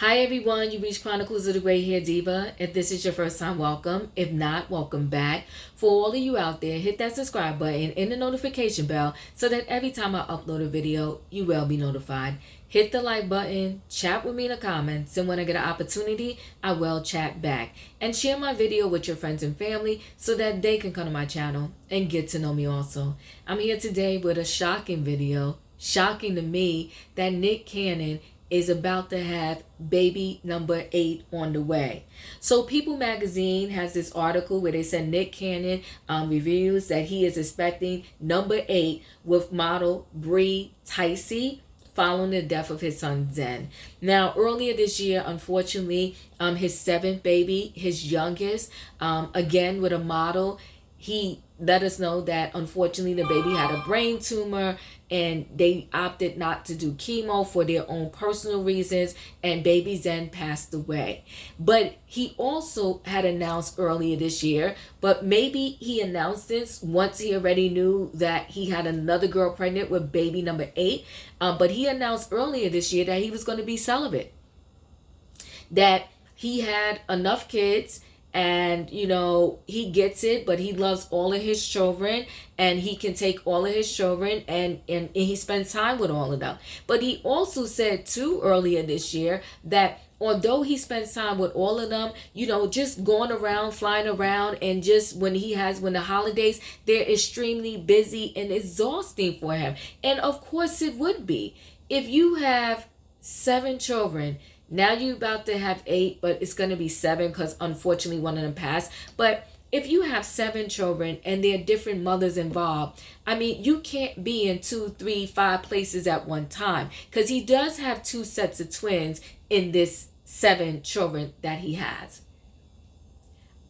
Hi everyone, you reached Chronicles of the Gray Hair Diva. If this is your first time, welcome. If not, welcome back. For all of you out there, hit that subscribe button and the notification bell so that every time I upload a video, you will be notified. Hit the like button, chat with me in the comments, and when I get an opportunity, I will chat back. And share my video with your friends and family so that they can come to my channel and get to know me also. I'm here today with a shocking video. Shocking to me that Nick Cannon is about to have baby number 8 on the way. So People Magazine has this article where they said Nick Cannon reveals that he is expecting number 8 with model Bre Ticy following the death of his son Zen. Now, earlier this year, unfortunately, his 7th baby, his youngest, again with a model, he let us know that unfortunately the baby had a brain tumor and they opted not to do chemo for their own personal reasons, and baby Zen passed away. But he also had announced earlier this year, but maybe he announced this once he already knew that he had another girl pregnant with baby number 8, but he announced earlier this year that he was going to be celibate, that he had enough kids and he gets it, but he loves all of his children and he can take all of his children and he spends time with all of them. But he also said too earlier this year that although he spends time with all of them, just going around, flying around, and just when the holidays, they're extremely busy and exhausting for him. And of course it would be. If you have 7 children, now you're about to have 8, but it's going to be 7 because unfortunately one of them passed. But if you have 7 children and there are different mothers involved, you can't be in 2, 3, 5 places at one time, because he does have 2 sets of twins in this 7 children that he has.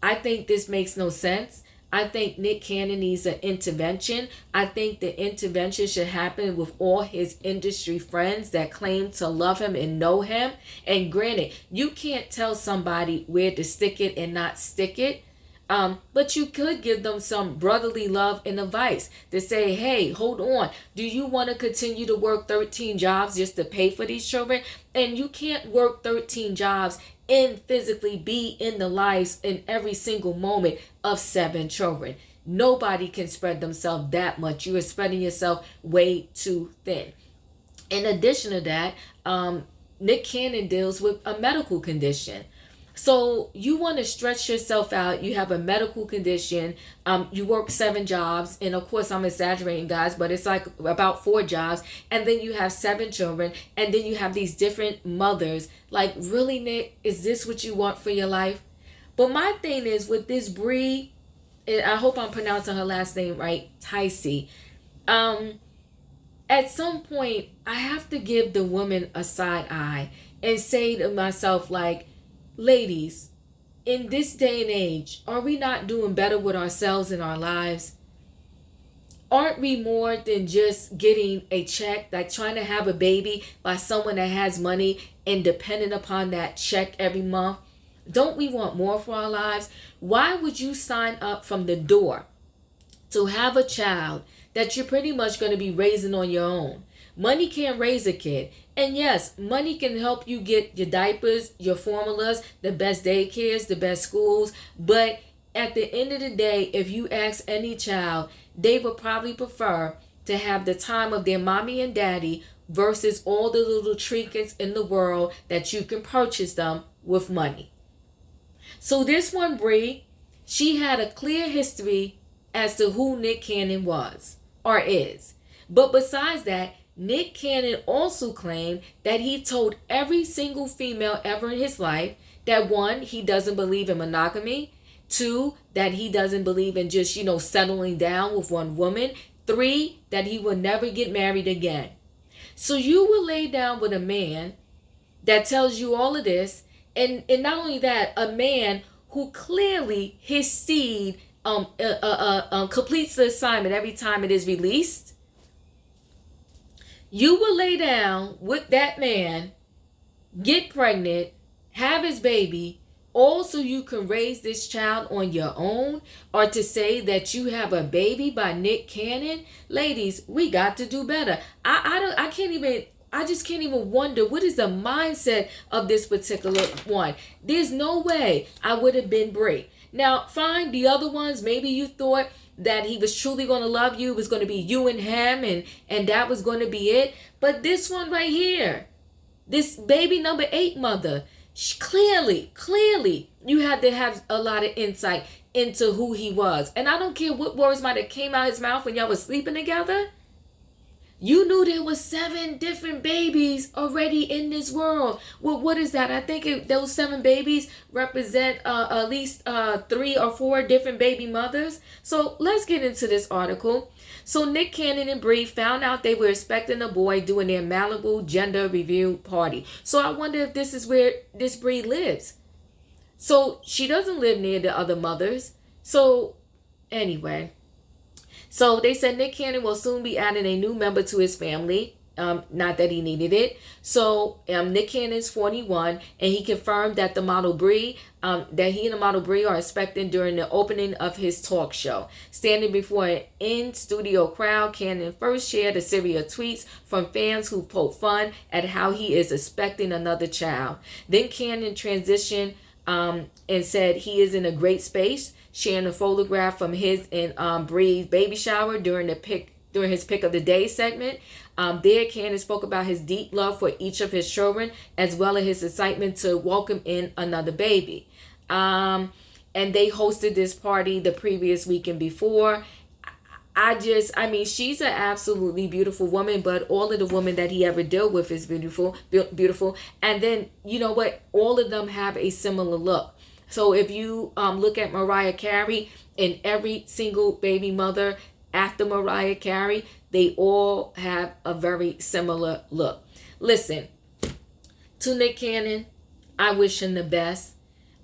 I think this makes no sense. I think Nick Cannon needs an intervention. I think the intervention should happen with all his industry friends that claim to love him and know him. And granted, you can't tell somebody where to stick it and not stick it. But you could give them some brotherly love and advice to say, hey, hold on. Do you want to continue to work 13 jobs just to pay for these children? And you can't work 13 jobs and physically be in the lives in every single moment of 7 children. Nobody can spread themselves that much. You are spreading yourself way too thin. In addition to that, Nick Cannon deals with a medical condition. So you want to stretch yourself out. You have a medical condition. You work 7 jobs. And of course, I'm exaggerating, guys, but it's like about 4 jobs. And then you have 7 children. And then you have these different mothers. Like, really, Nick, is this what you want for your life? But my thing is with this Bre, I hope I'm pronouncing her last name right, Ticy. At some point, I have to give the woman a side eye and say to myself, like, ladies, in this day and age, are we not doing better with ourselves and our lives? Aren't we more than just getting a check, like trying to have a baby by someone that has money and dependent upon that check every month? Don't we want more for our lives? Why would you sign up from the door to have a child that you're pretty much going to be raising on your own? Money can't raise a kid. And yes, money can help you get your diapers, your formulas, the best daycares, the best schools. But at the end of the day, if you ask any child, they would probably prefer to have the time of their mommy and daddy versus all the little trinkets in the world that you can purchase them with money. So this one, Bre, she had a clear history as to who Nick Cannon was or is. But besides that, Nick Cannon also claimed that he told every single female ever in his life that 1, he doesn't believe in monogamy. 2, that he doesn't believe in just, settling down with one woman. 3, that he will never get married again. So you will lay down with a man that tells you all of this. And not only that, a man who clearly his seed completes the assignment every time it is released. You will lay down with that man, get pregnant, have his baby, all so you can raise this child on your own, or to say that you have a baby by Nick Cannon? Ladies, we got to do better. I can't even I just can't even wonder what is the mindset of this particular one. There's no way I would have been Brie. Now, fine, the other ones, maybe you thought that he was truly going to love you, it was going to be you and him, and that was going to be it. But this one right here, this baby number 8 mother, clearly, you had to have a lot of insight into who he was. And I don't care what words might have came out his mouth when y'all was sleeping together. You knew there was 7 different babies already in this world. Well, what is that? I think those 7 babies represent at least 3 or 4 different baby mothers. So let's get into this article. So Nick Cannon and Brie found out they were expecting a boy during their Malibu gender review party. So I wonder if this is where this Brie lives. So she doesn't live near the other mothers. So anyway. So they said Nick Cannon will soon be adding a new member to his family. Not that he needed it. So Nick Cannon's 41, and he confirmed that the model Brie, that he and the model Brie are expecting during the opening of his talk show. Standing before an in-studio crowd, Cannon first shared a series of tweets from fans who poked fun at how he is expecting another child. Then Cannon transitioned and said he is in a great space, sharing a photograph from his and Brie's baby shower during his pick of the day segment. There, Cannon spoke about his deep love for each of his children, as well as his excitement to welcome in another baby. And they hosted this party the previous weekend before. I mean, she's an absolutely beautiful woman, but all of the women that he ever dealt with is beautiful. And then, you know what? All of them have a similar look. So if you look at Mariah Carey, and every single baby mother after Mariah Carey, they all have a very similar look. Listen, to Nick Cannon, I wish him the best.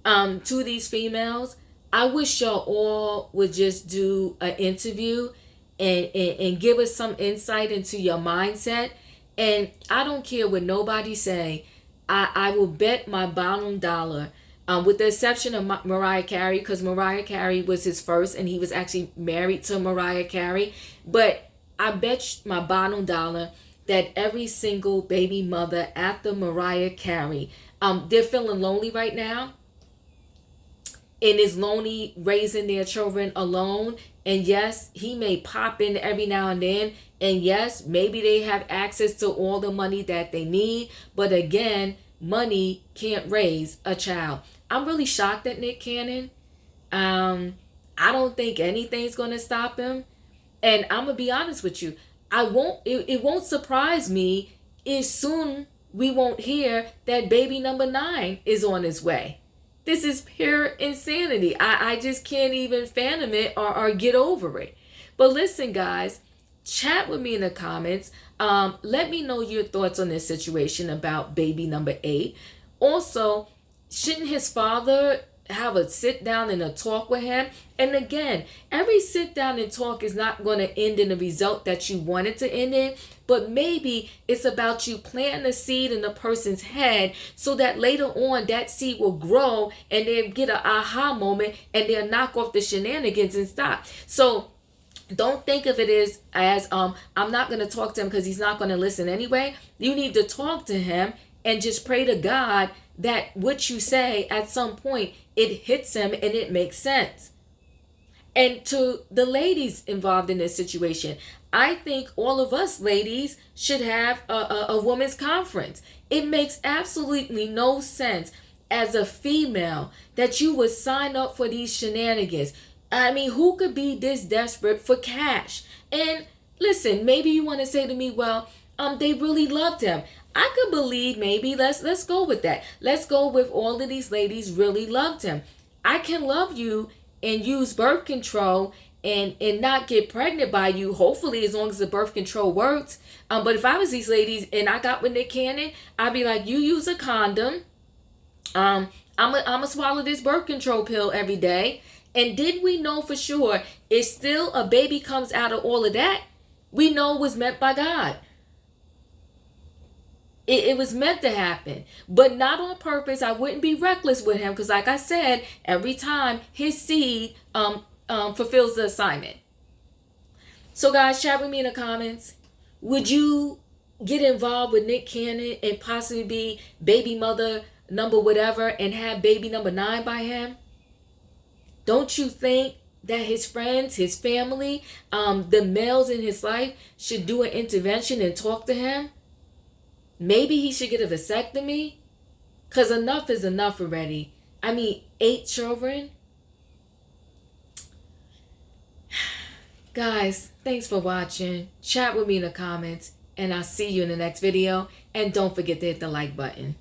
To these females, I wish y'all all would just do an interview and give us some insight into your mindset. And I don't care what nobody say. I will bet my bottom dollar, with the exception of Mariah Carey, because Mariah Carey was his first and he was actually married to Mariah Carey. But I bet my bottom dollar that every single baby mother after Mariah Carey, they're feeling lonely right now. And is lonely raising their children alone. And yes, he may pop in every now and then. And yes, maybe they have access to all the money that they need. But again, money can't raise a child. I'm really shocked at Nick Cannon. I don't think anything's going to stop him. And I'm going to be honest with you. It won't surprise me if soon we won't hear that baby number 9 is on his way. This is pure insanity. I just can't even fathom it or get over it. But listen, guys, chat with me in the comments. Let me know your thoughts on this situation about baby number 8. Also, shouldn't his father have a sit down and a talk with him? And again, every sit down and talk is not going to end in the result that you want it to end in, but maybe it's about you planting a seed in the person's head so that later on that seed will grow and they'll get an aha moment and they'll knock off the shenanigans and stop. So don't think of it as I'm not going to talk to him because he's not going to listen anyway. You need to talk to him and just pray to God that what you say at some point it hits him and it makes sense. And to the ladies involved in this situation, I think all of us ladies should have a women's conference. It makes absolutely no sense as a female that you would sign up for these shenanigans. I mean, who could be this desperate for cash? And listen, maybe you want to say to me, well, they really loved him. I could believe maybe, let's go with that. Let's go with all of these ladies really loved him. I can love you and use birth control and not get pregnant by you, hopefully, as long as the birth control works. But if I was these ladies and I got with Nick Cannon, I'd be like, you use a condom. I'm gonna swallow this birth control pill every day. And did we know for sure if still a baby comes out of all of that, we know it was meant by God. It was meant to happen, but not on purpose. I wouldn't be reckless with him because, like I said, every time his seed fulfills the assignment. So, guys, chat with me in the comments. Would you get involved with Nick Cannon and possibly be baby mother number whatever and have baby number 9 by him? Don't you think that his friends, his family, the males in his life should do an intervention and talk to him? Maybe he should get a vasectomy? Because enough is enough already. I mean, 8 children? Guys, thanks for watching. Chat with me in the comments. And I'll see you in the next video. And don't forget to hit the like button.